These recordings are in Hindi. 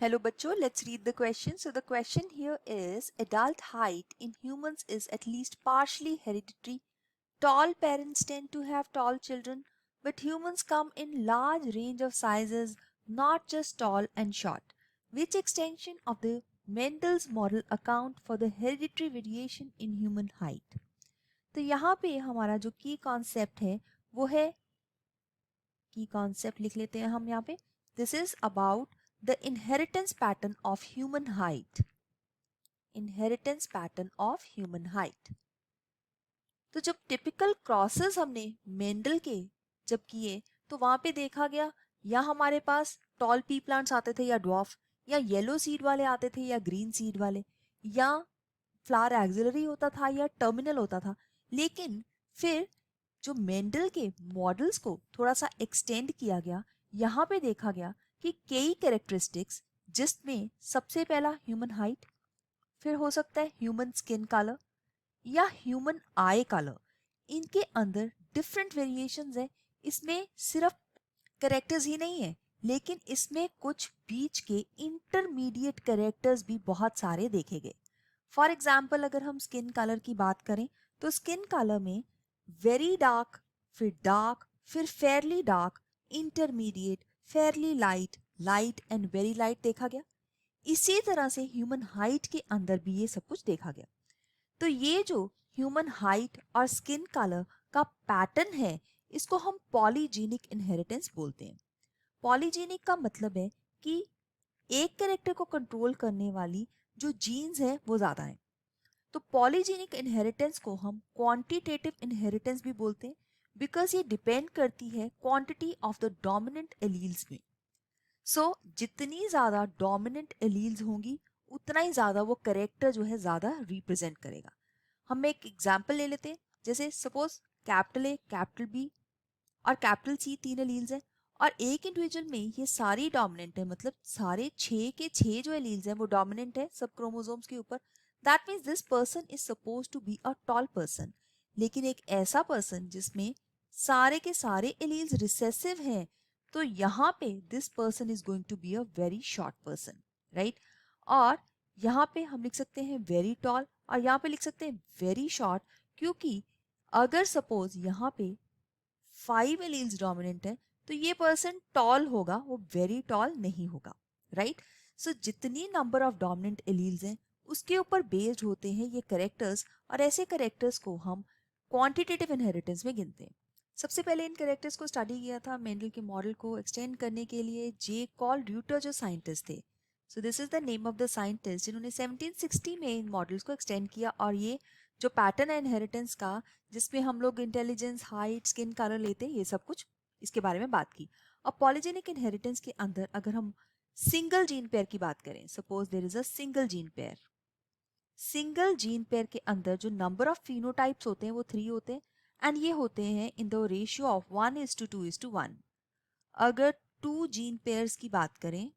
Hello bachcho, let's read the question. So the question here is adult height in humans is at least partially hereditary. Tall parents tend to have tall children, but humans come in large range of sizes, not just tall and short. Which extension of the Mendel's model account for the hereditary variation in human height? तो यहाँ पे हमारा जो की कॉन्सेप्ट है वो है की कॉन्सेप्ट लिख लेते हैं हम यहाँ पे this is about the inheritance pattern of human height inheritance pattern of human height. तो जब टिपिकल क्रॉसेस हमने मेंडल के जब किए तो वहां पे देखा गया या हमारे पास टॉल पी प्लांट्स आते थे या ड्वार्फ या येलो सीड वाले आते थे या ग्रीन सीड वाले या फ्लावर एक्सिलरी होता था या टर्मिनल होता था। लेकिन फिर जो मेंडल के मॉडल्स को थोड़ा सा एक्सटेंड किया गया, यहाँ पे देखा गया कि कई कैरेक्टरिस्टिक्स जिसमें सबसे पहला ह्यूमन हाइट, फिर हो सकता है ह्यूमन स्किन कलर या ह्यूमन आई कलर, इनके अंदर डिफरेंट वेरिएशंस है। इसमें सिर्फ कैरेक्टर्स ही नहीं है लेकिन इसमें कुछ बीच के इंटरमीडिएट कैरेक्टर्स भी बहुत सारे देखे गए। फॉर एग्जाम्पल अगर हम स्किन कलर की बात करें तो स्किन कलर में वेरी डार्क फिर Fairlie dark, intermediate, Fairlie light, light and very light देखा गया। इसी तरह से ह्यूमन हाइट के अंदर भी ये सब कुछ देखा गया। तो ये जो ह्यूमन हाइट और स्किन कलर का पैटर्न है इसको हम पॉलीजेनिक इनहेरिटेंस बोलते हैं। पॉलीजेनिक का मतलब है कि एक कैरेक्टर को कंट्रोल करने वाली जो जीन्स है वो ज्यादा है। तो पॉलीजेनिक इनहेरिटेंस को हम क्वांटिटेटिव इनहेरिटेंस भी बोलते हैं बिकॉज ये डिपेंड करती है quantity of the dominant alleles में। सो जितनी ज्यादा डोमिनेंट एलील्स होंगी उतना ही ज्यादा वो कैरेक्टर जो है ज्यादा रिप्रेजेंट करेगा। हम एक एग्जांपल ले लेते हैं, जैसे suppose capital A, capital B और कैपिटल सी तीन एलील्स हैं और एक इंडिविजुअल में ये सारी डोमिनेंट है, मतलब सारे 6 के 6 जो एलील्स हैं वो डोमिनेंट है सब क्रोमोसोम्स के ऊपर। That means this person is suppose to be a tall person. लेकिन एक ऐसा पर्सन जिसमें सारे के सारे एलील्स रिसेसिव हैं तो यहाँ पे this person is going to be a very short person, right. और यहाँ पे हम लिख सकते हैं वेरी टॉल और यहाँ पे लिख सकते हैं वेरी शॉर्ट, क्योंकि अगर सपोज यहाँ पे 5 एलील्स डोमिनेंट है तो ये पर्सन टॉल होगा, वो वेरी टॉल नहीं होगा, राइट। सो जितनी नंबर ऑफ डोमिनेंट एलील्स हैं उसके ऊपर बेस्ड होते हैं ये कैरेक्टर्स और ऐसे कैरेक्टर्स को हम क्वांटिटेटिव इनहेरिटेंस में गिनते हैं। सबसे पहले इन कैरेक्टर्स को स्टडी किया था मेंडल के मॉडल को एक्सटेंड करने के लिए जे कॉल र्यूटर जो साइंटिस्ट थे। So this is the name of the scientist जिन्होंने 1760 में इन मॉडल्स को एक्सटेंड किया और ये जो पैटर्न है इनहेरिटेंस का जिसमें हम लोग इंटेलिजेंस, हाइट, स्किन कलर लेते हैं, ये सब कुछ इसके बारे में बात की। अब पॉलीजेनिक इनहेरिटेंस के अंदर अगर हम सिंगल जीन पेयर की बात करें, suppose there is a single gene pair, single gene pair के अंदर जो नंबर ऑफ फिनोटाइप्स होते हैं वो 3 होते हैं एंड ये होते हैं इन द रेशियो ऑफ 1:2:1। अगर 2 जीन पेयर्स की बात करें,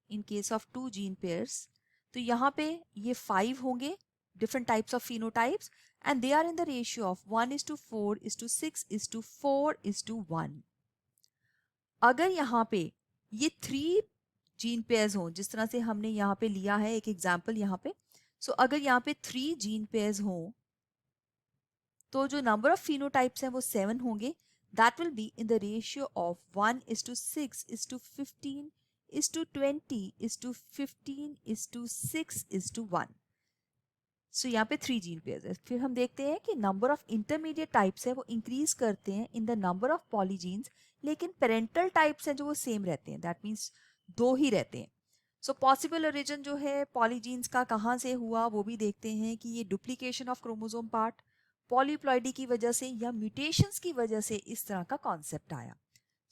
in case of 2 gene pairs, तो यहाँ पे ये 5 होंगे different types of phenotypes and they are in the ratio of 1:4:6:4:1। अगर यहाँ पे ये 3 जीन पेयर्स हों जिस तरह से हमने यहाँ पे लिया है एक एग्जाम्पल यहाँ पे, सो अगर यहाँ पे 3 जीन पेयर्स हों तो जो नंबर ऑफ फिनोटाइप्स हैं वो 7 होंगे। That will be in the ratio of 1:6:15:20:15:15:6:1। सो यहाँ पे 3 जीन पेयर्स है। फिर हम देखते हैं कि नंबर ऑफ इंटरमीडिएट टाइप्स है वो इंक्रीज करते हैं in the number of polygenes, लेकिन पेरेंटल टाइप्स हैं जो वो सेम रहते हैं, दैट मीन्स 2 ही रहते हैं। सो पॉसिबल ओरिजिन जो है पॉलीजीन्स का कहाँ से हुआ वो भी देखते हैं कि ये duplication of chromosome part, polyploidy की वजह से या म्यूटेशंस की वजह से इस तरह का कॉन्सेप्ट आया।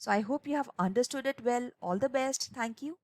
So I hope you have understood it well. All the best, thank you.